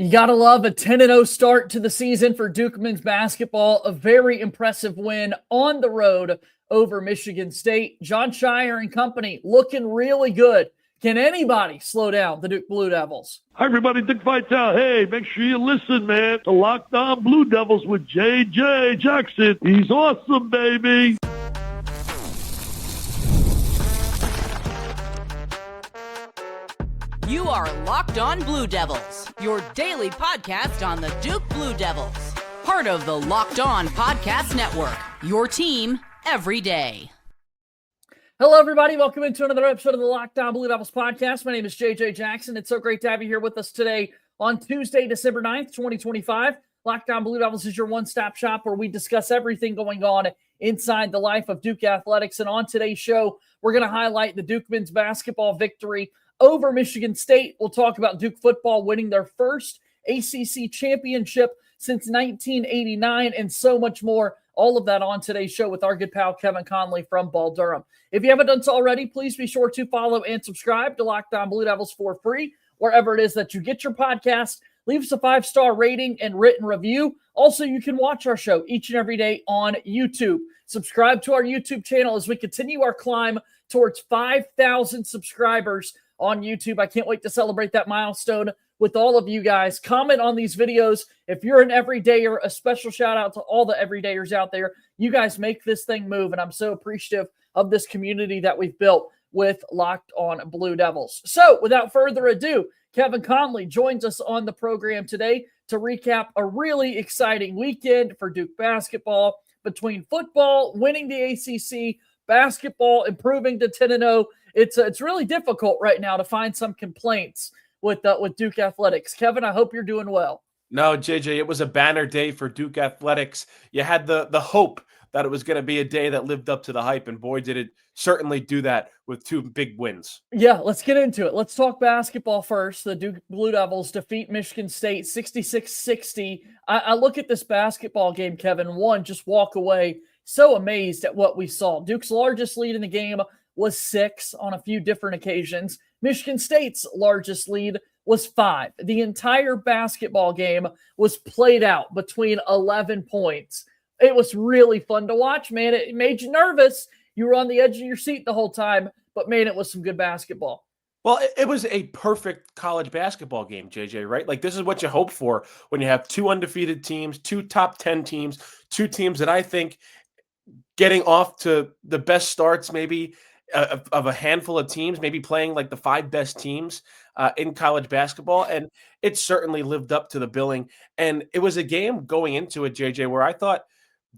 You got to love a 10-0 start to the season for Duke men's basketball. A very impressive win on the road over Michigan State. Jon Scheyer and company looking really good. Can anybody slow down the Duke Blue Devils? Hi, everybody. Dick Vitale. Hey, make sure you listen, man, to Locked On Blue Devils with J.J. Jackson. He's awesome, baby. You are Locked On Blue Devils, your daily podcast on the Duke Blue Devils. Part of the Locked On Podcast Network, your team every day. Hello, everybody. Welcome into another episode of the Locked On Blue Devils podcast. My name is J.J. Jackson. It's so great to have you here with us today on Tuesday, December 9th, 2025. Locked On Blue Devils is your one-stop shop where we discuss everything going on inside the life of Duke athletics. And on today's show, we're going to highlight the Duke men's basketball victory over Michigan State. We'll talk about Duke football winning their first ACC championship since 1989 and so much more. All of that on today's show with our good pal Kevin Connelly from Durham. If you haven't done so already, please be sure to follow and subscribe to Locked On Blue Devils for free, wherever it is that you get your podcast. Leave us a 5-star rating and written review. Also, you can watch our show each and every day on YouTube. Subscribe to our YouTube channel as we continue our climb towards 5,000 subscribers on YouTube. I can't wait to celebrate that milestone with all of you guys. Comment on these videos. If you're an everydayer, a special shout out to all the everydayers out there. You guys make this thing move, and I'm so appreciative of this community that we've built with Locked On Blue Devils. So without further ado, Kevin Connelly joins us on the program today to recap a really exciting weekend for Duke basketball between football, winning the ACC, basketball improving to 10-0. It's really difficult right now to find some complaints with Duke athletics. Kevin, I hope you're doing well. No, JJ, it was a banner day for Duke athletics. You had the hope that it was going to be a day that lived up to the hype, and boy, did it certainly do that with two big wins. Yeah, let's get into it. Let's talk basketball first. The Duke Blue Devils defeat Michigan State 66-60. I look at this basketball game, Kevin, just walk away so amazed at what we saw. Duke's largest lead in the game was 6 on a few different occasions. Michigan State's largest lead was 5. The entire basketball game was played out between 11 points. It was really fun to watch, man. It made you nervous. You were on the edge of your seat the whole time, but man, it was some good basketball. Well, it was a perfect college basketball game, JJ, right? Like, this is what you hope for when you have two undefeated teams, two top 10 teams, two teams that I think getting off to the best starts maybe of a handful of teams, maybe playing like the 5 best teams in college basketball. And it certainly lived up to the billing. And it was a game going into it, JJ, where I thought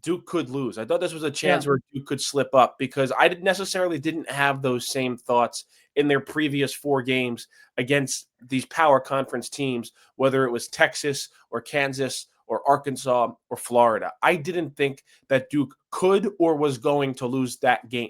Duke could lose. I thought this was a chance where Duke could slip up because I didn't have those same thoughts in their previous 4 games against these power conference teams, whether it was Texas or Kansas or Arkansas or Florida. I didn't think that Duke could or was going to lose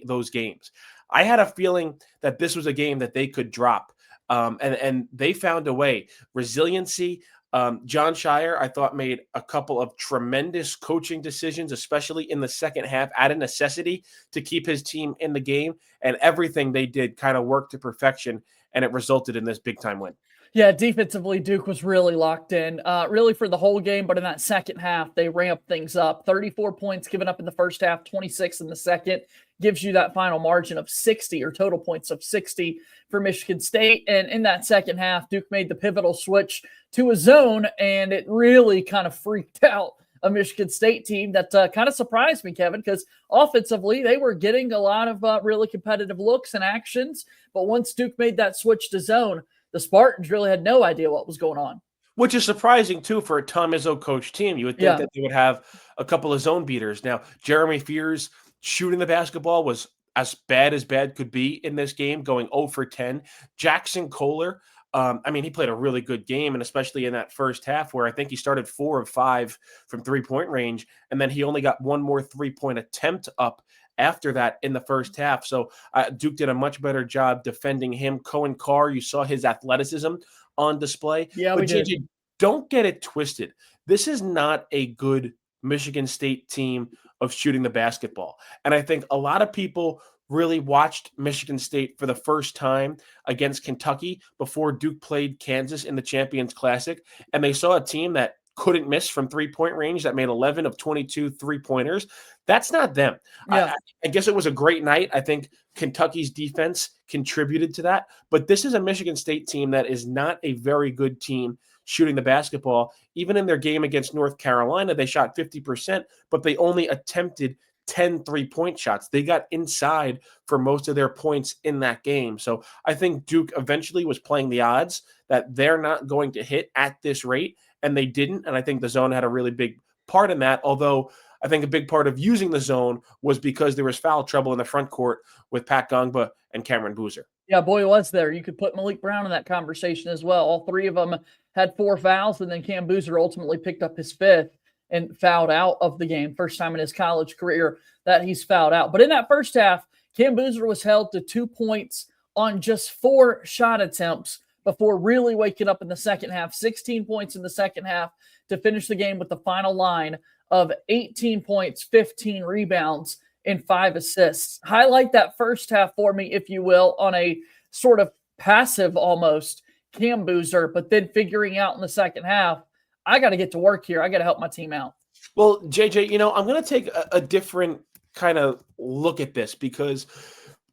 those games. I had a feeling that this was a game that they could drop, and they found a way. Resiliency. Jon Scheyer, I thought, made a couple of tremendous coaching decisions, especially in the second half, out of necessity to keep his team in the game, and everything they did kind of worked to perfection, and it resulted in this big-time win. Yeah, defensively, Duke was really locked in, really for the whole game, but in that second half, they ramped things up. 34 points given up in the first half, 26 in the second, gives you that final margin of 60 or total points of 60 for Michigan State. And in that second half, Duke made the pivotal switch to a zone, and it really kind of freaked out a Michigan State team that kind of surprised me, Kevin, because offensively, they were getting a lot of really competitive looks and actions. But once Duke made that switch to zone, the Spartans really had no idea what was going on. Which is surprising, too, for a Tom Izzo coach team. You would think that they would have a couple of zone beaters. Now, Jeremy Fears shooting the basketball was as bad could be in this game, going 0 for 10. Jackson Kohler, he played a really good game, and especially in that first half where I think he started 4 of 5 from three-point range, and then he only got one more three-point attempt up after that in the first half. So Duke did a much better job defending him. Cohen Carr, you saw his athleticism on display. Yeah, but JJ, don't get it twisted. This is not a good Michigan State team of shooting the basketball. And I think a lot of people really watched Michigan State for the first time against Kentucky before Duke played Kansas in the Champions Classic, and they saw a team that couldn't miss from three-point range, that made 11 of 22 three-pointers. That's not them. Yeah. I guess it was a great night. I think Kentucky's defense contributed to that, but this is a Michigan State team that is not a very good team shooting the basketball. Even in their game against North Carolina, they shot 50%, but they only attempted 10 3-point shots. They got inside for most of their points in that game. So I think Duke eventually was playing the odds that they're not going to hit at this rate, and they didn't. And I think the zone had a really big part in that, although I think a big part of using the zone was because there was foul trouble in the front court with Pat Gongba and Cameron Boozer. Yeah, boy, was there. You could put Malik Brown in that conversation as well. All three of them had 4 fouls, and then Cam Boozer ultimately picked up his 5th and fouled out of the game. First time in his college career that he's fouled out. But in that first half, Cam Boozer was held to 2 points on just 4 shot attempts before really waking up in the second half. 16 points in the second half to finish the game with the final line of 18 points, 15 rebounds, and 5 assists. Highlight that first half for me, if you will, on a sort of passive almost Cam Boozer, but then figuring out in the second half, I got to get to work here. I got to help my team out. Well, JJ, I'm going to take a different kind of look at this, because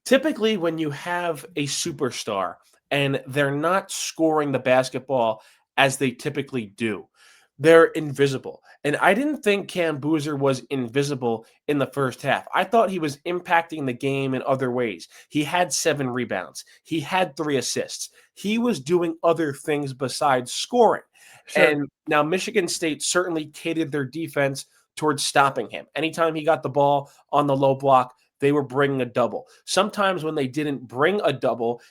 typically when you have a superstar and they're not scoring the basketball as they typically do, they're invisible. And I didn't think Cam Boozer was invisible in the first half. I thought he was impacting the game in other ways. He had 7 rebounds. He had 3 assists. He was doing other things besides scoring. Sure. And now Michigan State certainly catered their defense towards stopping him. Anytime he got the ball on the low block, they were bringing a double. Sometimes when they didn't bring a double,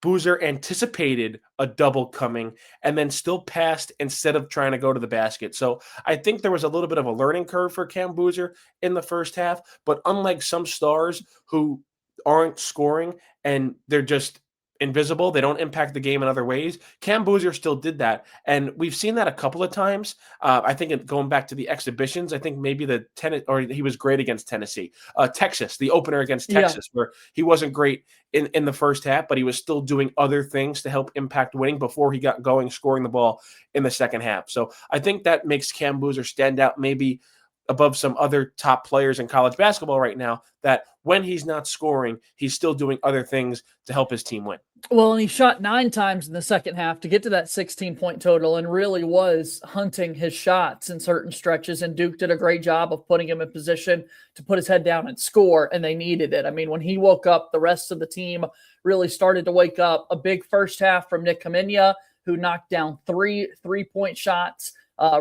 Boozer anticipated a double coming and then still passed instead of trying to go to the basket. So I think there was a little bit of a learning curve for Cam Boozer in the first half. But unlike some stars who aren't scoring and they're just invisible, they don't impact the game in other ways, Cam Boozer still did that. And we've seen that a couple of times. I think going back to the exhibitions, I think maybe he was great against Tennessee. Texas, the opener against Texas, where he wasn't great in the first half, but he was still doing other things to help impact winning before he got going, scoring the ball in the second half. So I think that makes Cam Boozer stand out maybe above some other top players in college basketball right now, that when he's not scoring, he's still doing other things to help his team win. Well, and he shot 9 times in the second half to get to that 16-point total and really was hunting his shots in certain stretches. And Duke did a great job of putting him in position to put his head down and score, and they needed it. I mean, when he woke up, the rest of the team really started to wake up. A big first half from Nick Khamenia, who knocked down 3 3-point shots.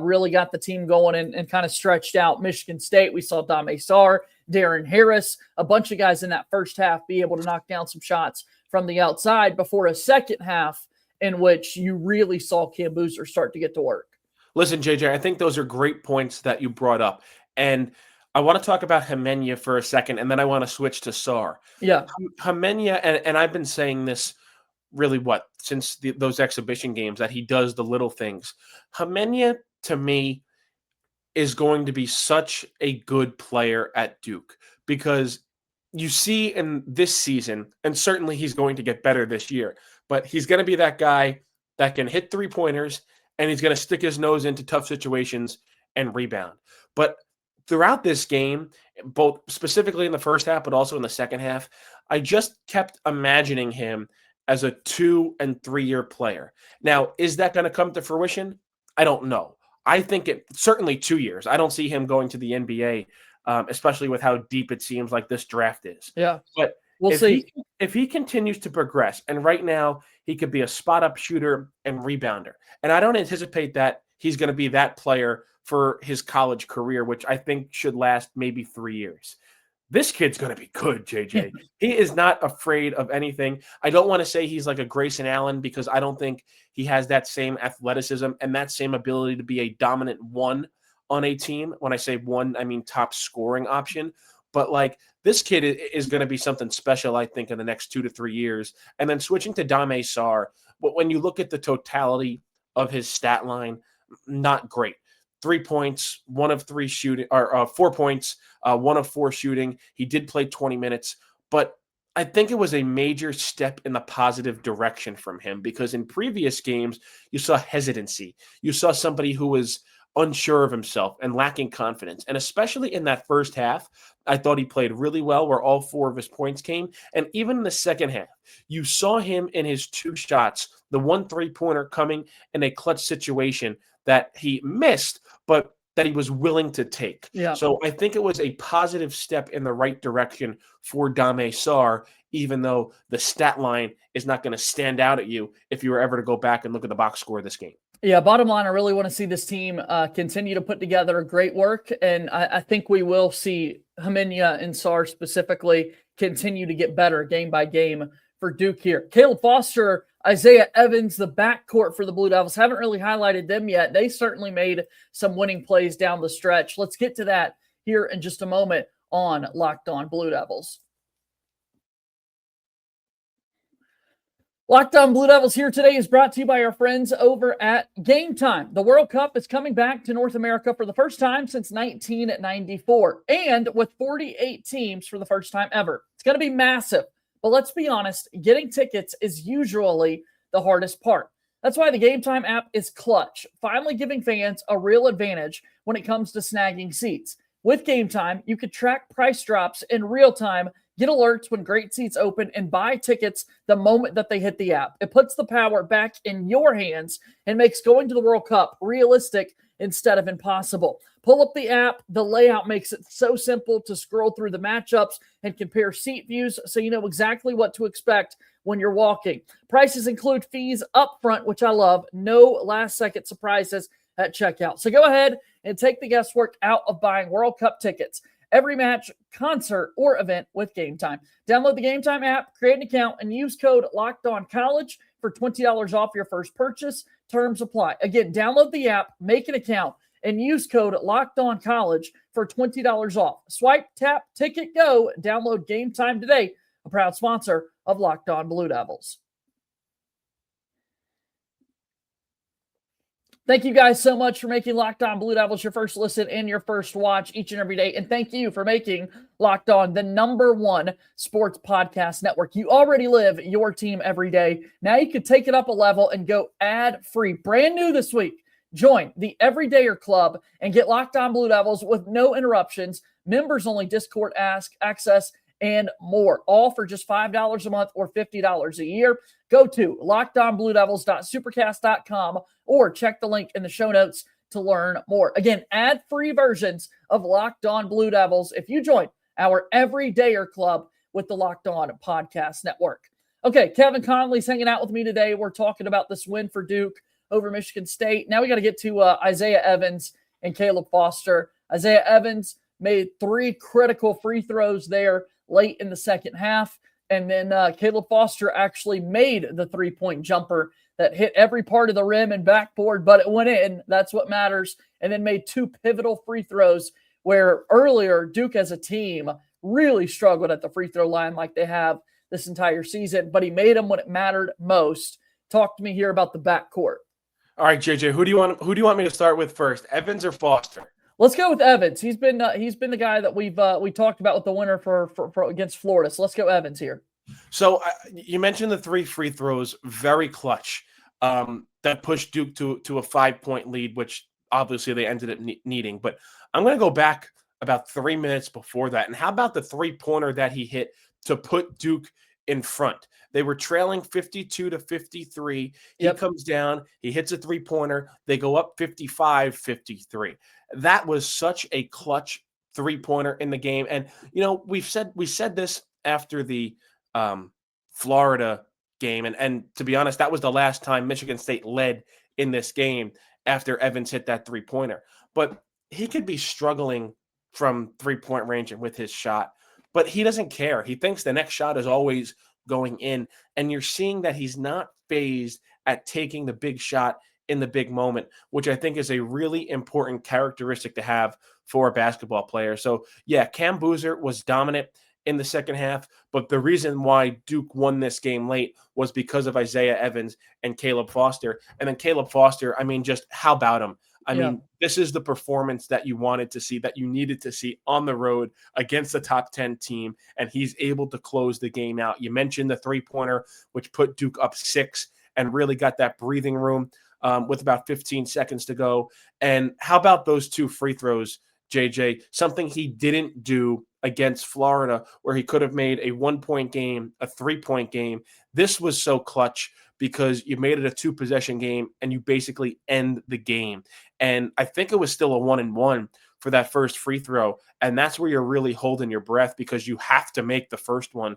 Really got the team going and kind of stretched out Michigan State. We saw Sarr, Darren Harris, a bunch of guys in that first half be able to knock down some shots from the outside before a second half in which you really saw Cam Boozer start to get to work. Listen, JJ, I think those are great points that you brought up. And I want to talk about Khamenia for a second, and then I want to switch to Sarr. Yeah. Khamenia, and I've been saying this really since those exhibition games, that he does the little things. Khamenia, to me, is going to be such a good player at Duke, because you see in this season, and certainly he's going to get better this year, but he's going to be that guy that can hit 3-pointers, and he's going to stick his nose into tough situations and rebound. But throughout this game, both specifically in the first half, but also in the second half, I just kept imagining him as a 2- and 3-year player. Now, is that going to come to fruition? I don't know. I think certainly 2 years. I don't see him going to the NBA, especially with how deep it seems like this draft is. Yeah. But we'll see. If he continues to progress, and right now he could be a spot-up shooter and rebounder, and I don't anticipate that he's going to be that player for his college career, which I think should last maybe 3 years. This kid's going to be good, JJ. He is not afraid of anything. I don't want to say he's like a Grayson Allen, because I don't think he has that same athleticism and that same ability to be a dominant one on a team. When I say one, I mean top scoring option. But like, this kid is going to be something special, I think, in the next 2 to 3 years. And then switching to Sarr, but when you look at the totality of his stat line, not great. 3 points, 1 of 3 shooting, or 4 points, 1 of 4 shooting. He did play 20 minutes, but I think it was a major step in the positive direction from him, because in previous games, you saw hesitancy. You saw somebody who was unsure of himself and lacking confidence. And especially in that first half, I thought he played really well where all 4 of his points came. And even in the second half, you saw him in his 2 shots, the 1 3-pointer coming in a clutch situation that he missed, but that he was willing to take. Yeah. So I think it was a positive step in the right direction for Dame Sarr, even though the stat line is not going to stand out at you if you were ever to go back and look at the box score of this game. Yeah, bottom line, I really want to see this team continue to put together great work, and I think we will see Khamenia and Sarr specifically continue to get better game by game for Duke here. Caleb Foster, Isaiah Evans, the backcourt for the Blue Devils, haven't really highlighted them yet. They certainly made some winning plays down the stretch. Let's get to that here in just a moment on Locked On Blue Devils. Locked On Blue Devils here today is brought to you by our friends over at Game Time. The World Cup is coming back to North America for the first time since 1994, and with 48 teams for the first time ever. It's going to be massive, but let's be honest, getting tickets is usually the hardest part. That's why the Game Time app is clutch, finally giving fans a real advantage when it comes to snagging seats. With Game Time, you can track price drops in real time, get alerts when great seats open, and buy tickets the moment that they hit the app. It puts the power back in your hands and makes going to the World Cup realistic instead of impossible. Pull up the app. The layout makes it so simple to scroll through the matchups and compare seat views so you know exactly what to expect when you're walking. Prices include fees up front, which I love. No last-second surprises at checkout. So go ahead and take the guesswork out of buying World Cup tickets. Every match, concert, or event with Game Time. Download the Game Time app, create an account, and use code LOCKEDONCollege for $20 off your first purchase. Terms apply. Again, download the app, make an account, and use code LOCKEDONCollege for $20 off. Swipe, tap, ticket, go. Download Game Time today, a proud sponsor of Locked On Blue Devils. Thank you guys so much for making Locked On Blue Devils your first listen and your first watch each and every day. And thank you for making Locked On the #1 sports podcast network. You already live your team every day. Now you can take it up a level and go ad-free. Brand new this week. Join the Everydayer Club and get Locked On Blue Devils with no interruptions, members-only Discord access, and more. All for just $5 a month or $50 a year. Go to lockedonbluedevils.supercast.com or check the link in the show notes to learn more. Again, ad-free versions of Locked On Blue Devils if you join our Everydayer Club with the Locked On Podcast Network. Okay, Kevin Connelly's hanging out with me today. We're talking about this win for Duke over Michigan State. Now we got to get to Isaiah Evans and Caleb Foster. Isaiah Evans made 3 critical free throws there late in the second half. And then Caleb Foster actually made the 3-point jumper that hit every part of the rim and backboard, but it went in. That's what matters. And then made 2 pivotal free throws where earlier Duke as a team really struggled at the free throw line like they have this entire season, but he made them when it mattered most. Talk to me here about the backcourt. All right, JJ, who do you want me to start with first, Evans or Foster? Let's go with Evans. He's been the guy that we talked about with the winner for against Florida. So let's go Evans here. So you mentioned the 3 free throws, very clutch, that pushed Duke to a 5-point lead, which obviously they ended up needing. But I'm going to go back about 3 minutes before that. And how about the 3-pointer that he hit to put Duke in front? They were trailing 52-53. He comes down, he hits a 3-pointer. They go up 55-53. That was such a clutch 3-pointer in the game. And, you know, we said this after the Florida game. And to be honest, that was the last time Michigan State led in this game after Evans hit that 3-pointer. But he could be struggling from 3-point range and with his shot, but he doesn't care. He thinks the next shot is always going in. And you're seeing that he's not fazed at taking the big shot in the big moment, which I think is a really important characteristic to have for a basketball player. So yeah, Cam Boozer was dominant in the second half, but the reason why Duke won this game late was because of Isaiah Evans and Caleb Foster. And then Caleb Foster, I mean, just how about him? I mean, this is the performance that you wanted to see, that you needed to see on the road against the top 10 team, and he's able to close the game out. You mentioned the three-pointer, which put Duke up 6 and really got that breathing room with about 15 seconds to go. And how about those 2 free throws, JJ? Something he didn't do against Florida, where he could have made a 1-point game, a 3-point game. This was so clutch because you made it a 2-possession game and you basically end the game. And I think it was still a 1-and-1 for that first free throw. And that's where you're really holding your breath, because you have to make the first one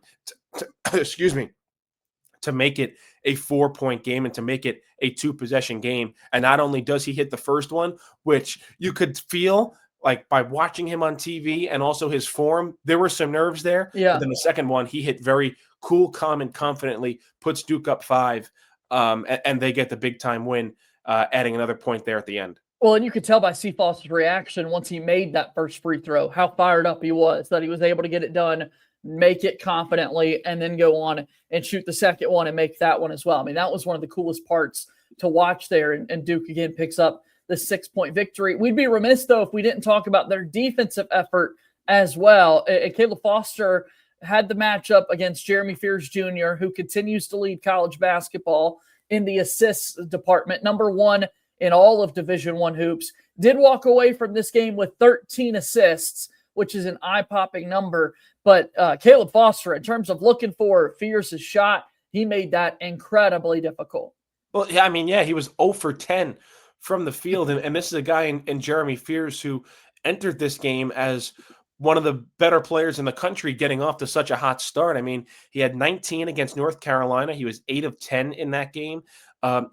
to make it a 4-point game and to make it a 2-possession game. And not only does he hit the first one, which you could feel like by watching him on TV and also his form, there were some nerves there. Yeah. But then the second one, he hit very cool, calm, and confidently, puts Duke up 5, and they get the big-time win, adding another point there at the end. Well, and you could tell by Cephas's reaction once he made that first free throw, how fired up he was, that he was able to get it done, make it confidently, and then go on and shoot the second one and make that one as well. I mean, that was one of the coolest parts to watch there, and Duke again picks up the 6-point victory. We'd be remiss, though, if we didn't talk about their defensive effort as well. And Caleb Foster had the matchup against Jeremy Fears Jr., who continues to lead college basketball in the assists department, number 1 in all of Division I hoops. Did walk away from this game with 13 assists, which is an eye-popping number. But Caleb Foster, in terms of looking for Fears' shot, he made that incredibly difficult. Well, yeah, I mean, yeah, he was 0 for 10 from the field. And this is a guy in Jeremy Fears who entered this game as one of the better players in the country, getting off to such a hot start. I mean, he had 19 against North Carolina. He was 8 of 10 in that game.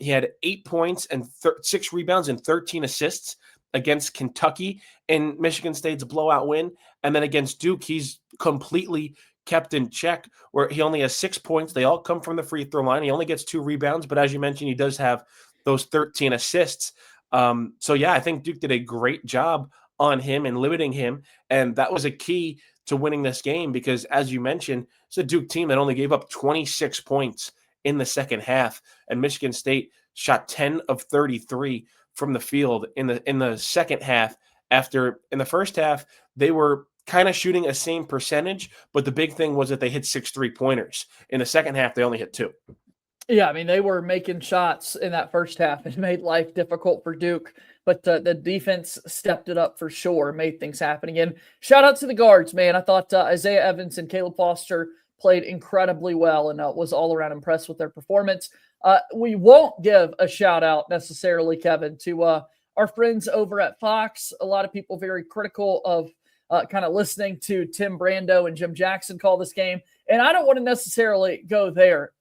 He had 8 points and 6 rebounds and 13 assists against Kentucky in Michigan State's blowout win. And then against Duke, he's completely kept in check, where he only has 6 points. They all come from the free throw line. He only gets 2 rebounds, but as you mentioned, he does have those 13 assists. So yeah, I think Duke did a great job on him and limiting him. And that was a key to winning this game, because as you mentioned, it's a Duke team that only gave up 26 points in the second half. And Michigan State shot 10 of 33 from the field in the second half. After in the first half, they were kind of shooting a same percentage, but the big thing was that they hit 6 3-pointers. In the second half, they only hit 2. Yeah, I mean, they were making shots in that first half and made life difficult for Duke, but the defense stepped it up for sure, made things happen again. Shout out to the guards, man. I thought Isaiah Evans and Caleb Foster played incredibly well and was all around impressed with their performance. We won't give a shout out necessarily, Kevin, to our friends over at Fox. A lot of people very critical of kind of listening to Tim Brando and Jim Jackson call this game. And I don't want to necessarily go there.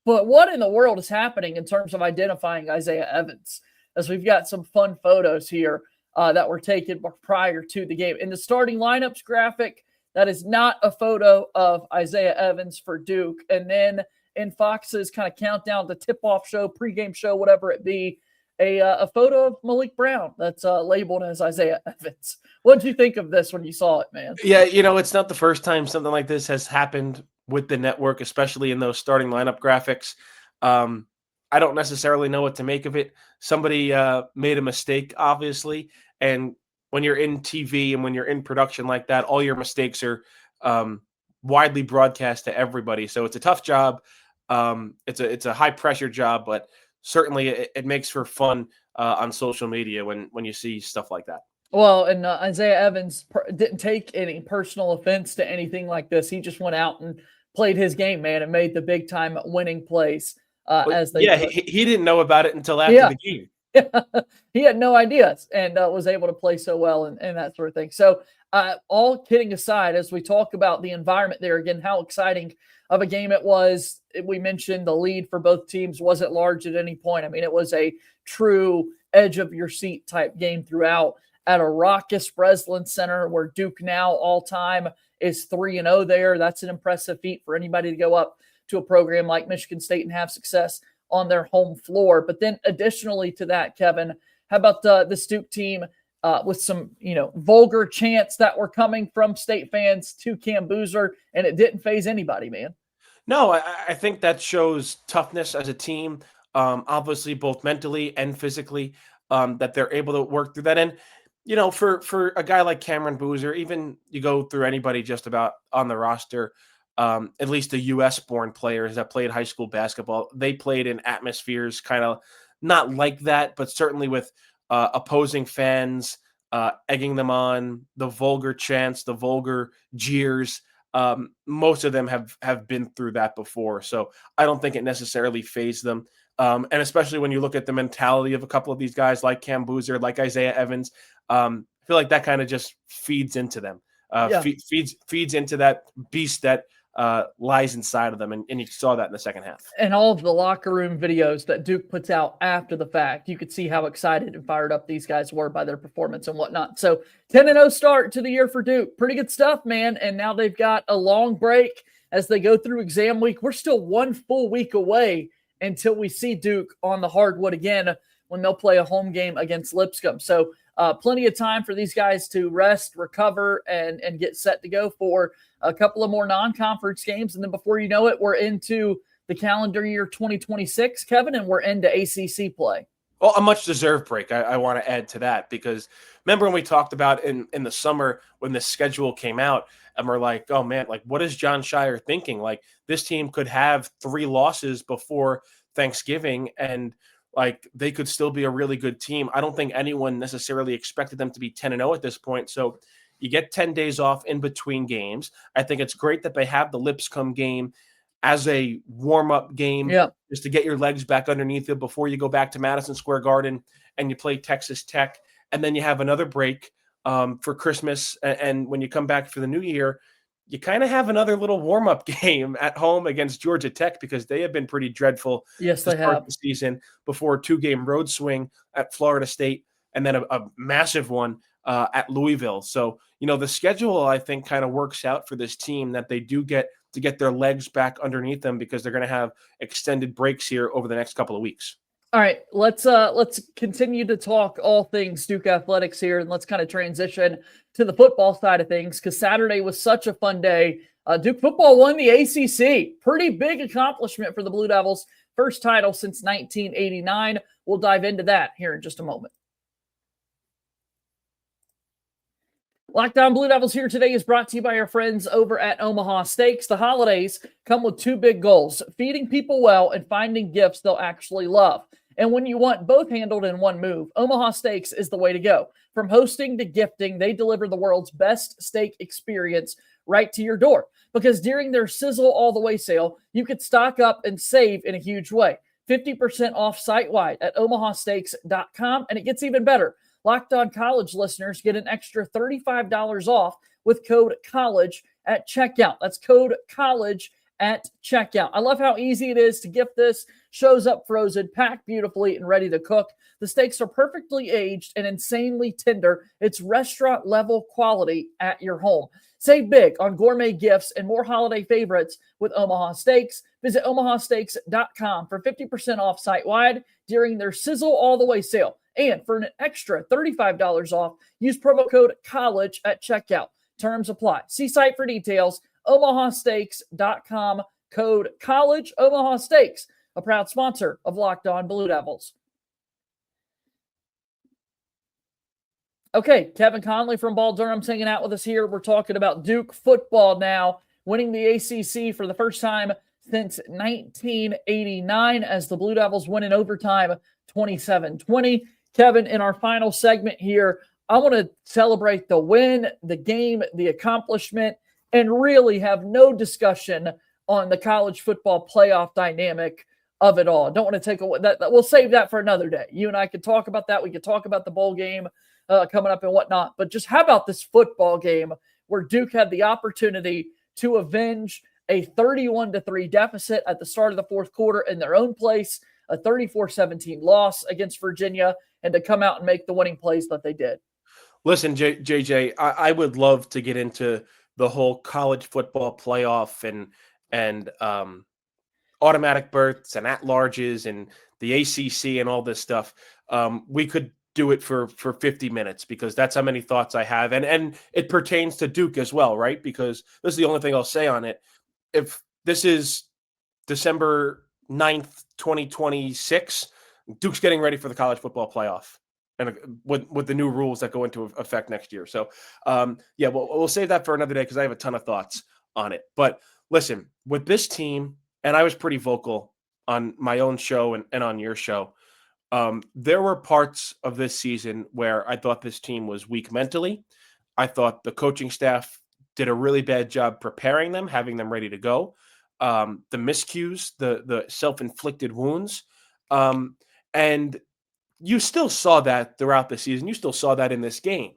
But what in the world is happening in terms of identifying Isaiah Evans? As we've got some fun photos here that were taken prior to the game. In the starting lineups graphic, that is not a photo of Isaiah Evans for Duke. And then in Fox's kind of countdown, the tip-off show, pregame show, whatever it be, a photo of Malik Brown that's labeled as Isaiah Evans. What did you think of this when you saw it, man? Yeah, it's not the first time something like this has happened with the network, especially in those starting lineup graphics. I don't necessarily know what to make of it. Somebody made a mistake, obviously. And when you're in TV and when you're in production like that, all your mistakes are widely broadcast to everybody. So it's a tough job. It's a high pressure job, but certainly it makes for fun on social media when you see stuff like that. Well, and Isaiah Evans didn't take any personal offense to anything like this. He just went out and played his game, man, and made the big time winning plays he didn't know about it until after the game. He had no ideas and was able to play so well and that sort of thing. So all kidding aside, as we talk about the environment there again, how exciting of a game it was. We mentioned the lead for both teams wasn't large at any point. I mean, it was a true edge of your seat type game throughout at a raucous Breslin Center, where Duke now all time is 3-0 there. That's an impressive feat for anybody to go up to a program like Michigan State and have success on their home floor. But then additionally to that, Kevin, how about this Duke team with some, vulgar chants that were coming from State fans to Cam Boozer, and it didn't faze anybody, man. No, I think that shows toughness as a team. obviously both mentally and physically, that they're able to work through that. And, for a guy like Cameron Boozer, even you go through anybody just about on the roster, at least the U.S. born players that played high school basketball, they played in atmospheres kind of not like that, but certainly with opposing fans egging them on, the vulgar chants, the vulgar jeers. Most of them have been through that before, so I don't think it necessarily fazed them. And especially when you look at the mentality of a couple of these guys like Cam Boozer, like Isaiah Evans, I feel like that kind of just feeds into them, Yeah. feeds into that beast that lies inside of them. And you saw that in the second half. And all of the locker room videos that Duke puts out after the fact, you could see how excited and fired up these guys were by their performance and whatnot. So 10-0 start to the year for Duke. Pretty good stuff, man. And now they've got a long break as they go through exam week. We're still 1 full week away until we see Duke on the hardwood again when they'll play a home game against Lipscomb. So plenty of time for these guys to rest, recover, and get set to go for a couple of more non-conference games. And then before you know it, we're into the calendar year 2026, Kevin, and we're into ACC play. Well, a much-deserved break. I want to add to that because remember when we talked about in the summer when the schedule came out and we're like, oh, man, like what is Jon Scheyer thinking? Like this team could have 3 losses before Thanksgiving and like they could still be a really good team. I don't think anyone necessarily expected them to be 10-0 at this point. So you get 10 days off in between games. I think it's great that they have the Lipscomb game as a warm-up game just to get your legs back underneath you before you go back to Madison Square Garden and you play Texas Tech. And then you have another break for Christmas. And when you come back for the new year, you kind of have another little warm-up game at home against Georgia Tech because they have been pretty dreadful to start the season before a 2-game road swing at Florida State and then a massive one at Louisville. So, the schedule, I think, kind of works out for this team that they do get to get their legs back underneath them because they're going to have extended breaks here over the next couple of weeks. All right, let's continue to talk all things Duke athletics here, and let's kind of transition to the football side of things because Saturday was such a fun day. Duke football won the ACC. Pretty big accomplishment for the Blue Devils. First title since 1989. We'll dive into that here in just a moment. Locked On Blue Devils here today is brought to you by our friends over at Omaha Steaks. The holidays come with 2 big goals, feeding people well and finding gifts they'll actually love. And when you want both handled in one move, Omaha Steaks is the way to go. From hosting to gifting, they deliver the world's best steak experience right to your door. Because during their Sizzle All the Way sale, you could stock up and save in a huge way. 50% off site-wide at omahasteaks.com, and it gets even better. Locked On College listeners get an extra $35 off with code COLLEGE at checkout. That's code COLLEGE at checkout. I love how easy it is to gift this. Shows up frozen, packed beautifully, and ready to cook. The steaks are perfectly aged and insanely tender. It's restaurant-level quality at your home. Save big on gourmet gifts and more holiday favorites with Omaha Steaks. Visit omahasteaks.com for 50% off site-wide during their Sizzle All the Way sale. And for an extra $35 off, use promo code COLLEGE at checkout. Terms apply. See site for details. omahasteaks.com, code COLLEGE. Omaha Steaks, a proud sponsor of Locked On Blue Devils. Okay, Kevin Connelly from Ball Durham's hanging out with us here. We're talking about Duke football now, winning the ACC for the first time since 1989 as the Blue Devils win in overtime 27-20. Kevin, in our final segment here, I want to celebrate the win, the game, the accomplishment, and really have no discussion on the college football playoff dynamic of it all. Don't want to take away that. We'll save that for another day. You and I could talk about that. We could talk about the bowl game coming up and whatnot. But just how about this football game where Duke had the opportunity to avenge a 31-3 deficit at the start of the fourth quarter in their own place, a 34-17 loss against Virginia, and to come out and make the winning plays that they did. Listen, JJ, I would love to get into the whole college football playoff and automatic berths and at-larges and the ACC and all this stuff. We could do it for 50 minutes because that's how many thoughts I have. And it pertains to Duke as well, right? Because this is the only thing I'll say on it. If this is December 9th, 2026, Duke's getting ready for the college football playoff, and with the new rules that go into effect next year. So, we'll save that for another day because I have a ton of thoughts on it. But listen, with this team, and I was pretty vocal on my own show and on your show, there were parts of this season where I thought this team was weak mentally. I thought the coaching staff did a really bad job preparing them, having them ready to go. The miscues, the self-inflicted wounds. And you still saw that throughout the season. You still saw that in this game.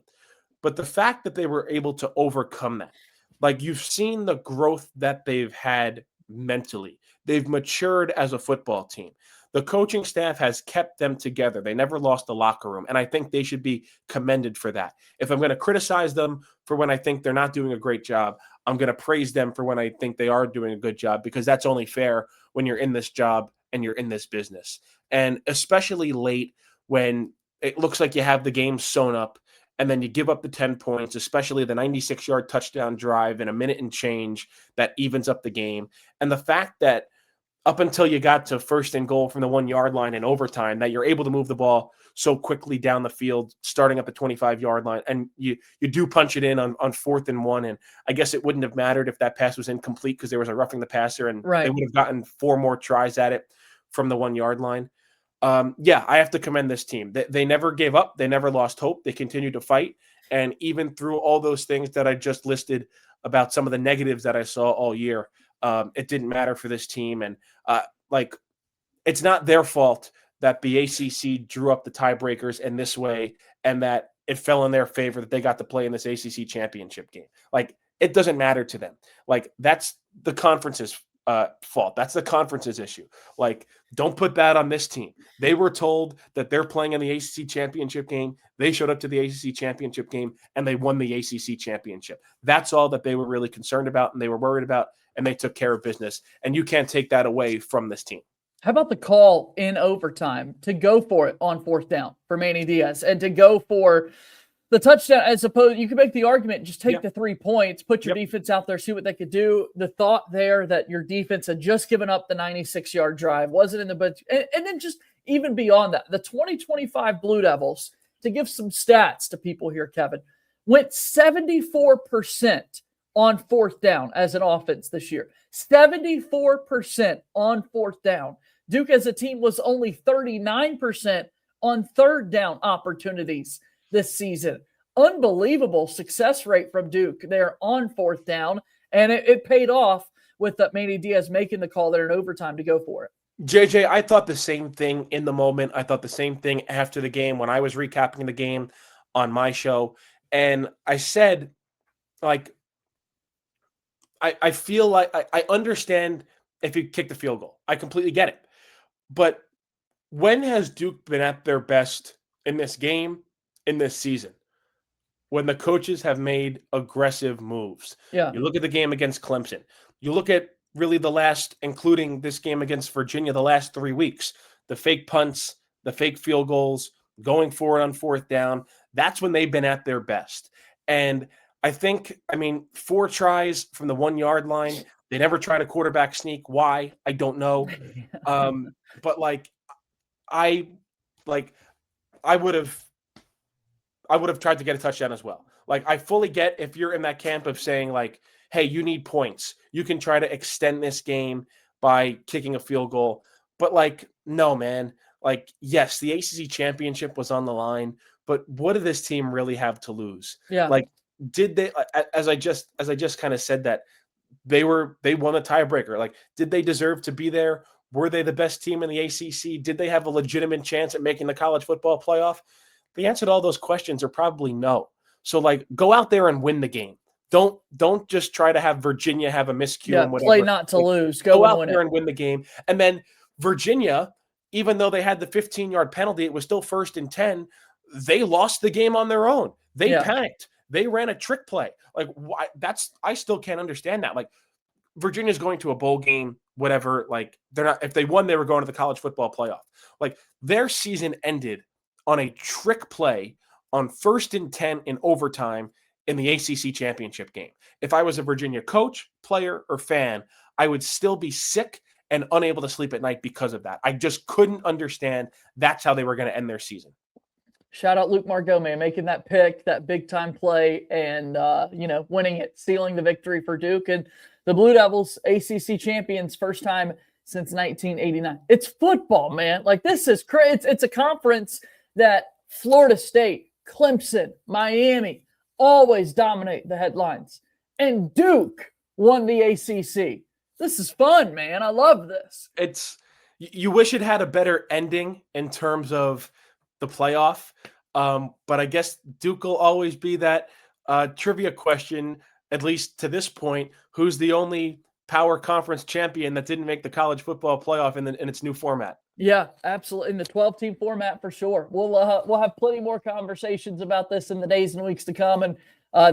But the fact that they were able to overcome that, like you've seen the growth that they've had mentally. They've matured as a football team. The coaching staff has kept them together. They never lost the locker room. And I think they should be commended for that. If I'm going to criticize them for when I think they're not doing a great job, I'm going to praise them for when I think they are doing a good job, because that's only fair when you're in this job and you're in this business. And especially late when it looks like you have the game sewn up and then you give up the 10 points, especially the 96-yard touchdown drive in a minute and change that evens up the game. And the fact that up until you got to 1st and goal from the 1-yard line in overtime, that you're able to move the ball so quickly down the field, starting at the 25-yard line, and you do punch it in on 4th and 1. And I guess it wouldn't have mattered if that pass was incomplete because there was a roughing the passer, and Right. They would have gotten 4 more tries at it from the 1-yard line. I have to commend this team. They never gave up. They never lost hope. They continued to fight. And even through all those things that I just listed about some of the negatives that I saw all year, it didn't matter for this team. And it's not their fault that the ACC drew up the tiebreakers in this way and that it fell in their favor that they got to play in this ACC championship game. Like, it doesn't matter to them. Like, that's the conference's fault. That's the conference's issue. Like, don't put that on this team. They were told that they're playing in the ACC championship game. They showed up to the ACC championship game and they won the ACC championship. That's all that they were really concerned about and they were worried about, and they took care of business. And you can't take that away from this team. How about the call in overtime to go for it on 4th down for Manny Diaz and to go for the touchdown? As opposed, you could make the argument, just take the 3 points, put your defense out there, see what they could do. The thought there that your defense had just given up the 96-yard drive wasn't in the budget. And then just even beyond that, the 2025 Blue Devils, to give some stats to people here, Kevin, went 74% on 4th down as an offense this year. 74% on 4th down. Duke as a team was only 39% on 3rd down opportunities this season. Unbelievable success rate from Duke there on 4th down, and it paid off with Manny Diaz making the call there in overtime to go for it. JJ, I thought the same thing in the moment. I thought the same thing after the game when I was recapping the game on my show. And I said, like, I feel like I understand if you kick the field goal. I completely get it. But when has Duke been at their best in this game, in this season? When the coaches have made aggressive moves. Yeah. You look at the game against Clemson. You look at really the last, including this game against Virginia, the last 3 weeks. The fake punts, the fake field goals, going for it on 4th down. That's when they've been at their best. And I think, 4 tries from the 1-yard line. They never tried a quarterback sneak. Why? I don't know. But I would have tried to get a touchdown as well. Like, I fully get if you're in that camp of saying, like, hey, you need points. You can try to extend this game by kicking a field goal. But, like, no, man. Like, yes, the ACC championship was on the line, but what did this team really have to lose? Yeah. Like, did they, as I just kind of said that, they won a tiebreaker. Like, did they deserve to be there? Were they the best team in the ACC? Did they have a legitimate chance at making the college football playoff? The answer to all those questions are probably no. So, like, go out there and win the game. Don't just try to have Virginia have a miscue and whatever. Play not to lose. Go out there and win the game. And then Virginia, even though they had the 15-yard penalty, it was still 1st and 10. They lost the game on their own. They panicked. They ran a trick play. Like, why? I still can't understand that. Like, Virginia's going to a bowl game, whatever. Like, they're not. If they won, they were going to the college football playoff. Like, their season ended on a trick play on 1st and 10 in overtime in the ACC championship game. If I was a Virginia coach, player, or fan, I would still be sick and unable to sleep at night because of that. I just couldn't understand that's how they were going to end their season. Shout out Luke Mergott, man, making that pick, that big time play, and winning it, sealing the victory for Duke. And the Blue Devils, ACC champions, first time since 1989. It's football, man. Like, this is crazy. It's a conference that Florida State, Clemson, Miami always dominate the headlines. And Duke won the ACC. This is fun, man. I love this. You wish it had a better ending in terms of the playoff. But I guess Duke will always be that trivia question, at least to this point. Who's the only power conference champion that didn't make the college football playoff in its new format? Yeah, absolutely. In the 12-team format, for sure. We'll have plenty more conversations about this in the days and weeks to come. And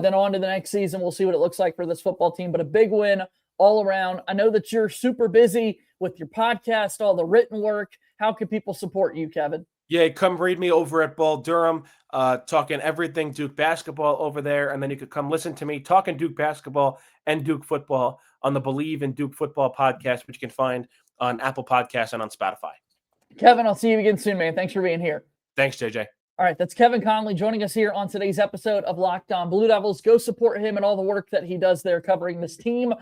then on to the next season, we'll see what it looks like for this football team. But a big win all around. I know that you're super busy with your podcast, all the written work. How can people support you, Kevin? Yeah, come read me over at Ball Durham, talking everything Duke basketball over there. And then you could come listen to me talking Duke basketball and Duke football on the Believe in Duke Football podcast, which you can find on Apple Podcasts and on Spotify. Kevin, I'll see you again soon, man. Thanks for being here. Thanks, JJ. All right, that's Kevin Connelly joining us here on today's episode of Locked On Blue Devils. Go support him and all the work that he does there covering this team.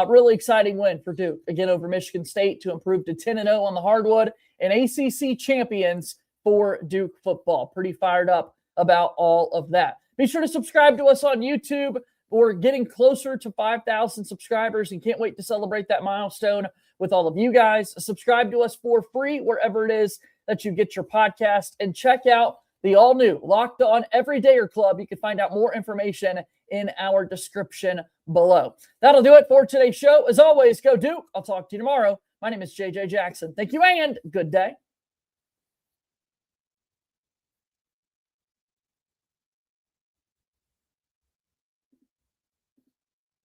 Really exciting win for Duke, again over Michigan State to improve to 10-0 on the hardwood, and ACC champions for Duke football. Pretty fired up about all of that. Be sure to subscribe to us on YouTube. We're getting closer to 5,000 subscribers and can't wait to celebrate that milestone with all of you guys. Subscribe to us for free wherever it is that you get your podcast, and check out the all-new Locked On Everydayer Club. You can find out more information in our description below. That'll do it for today's show. As always, go Duke. I'll talk to you tomorrow. My name is JJ Jackson. Thank you and good day.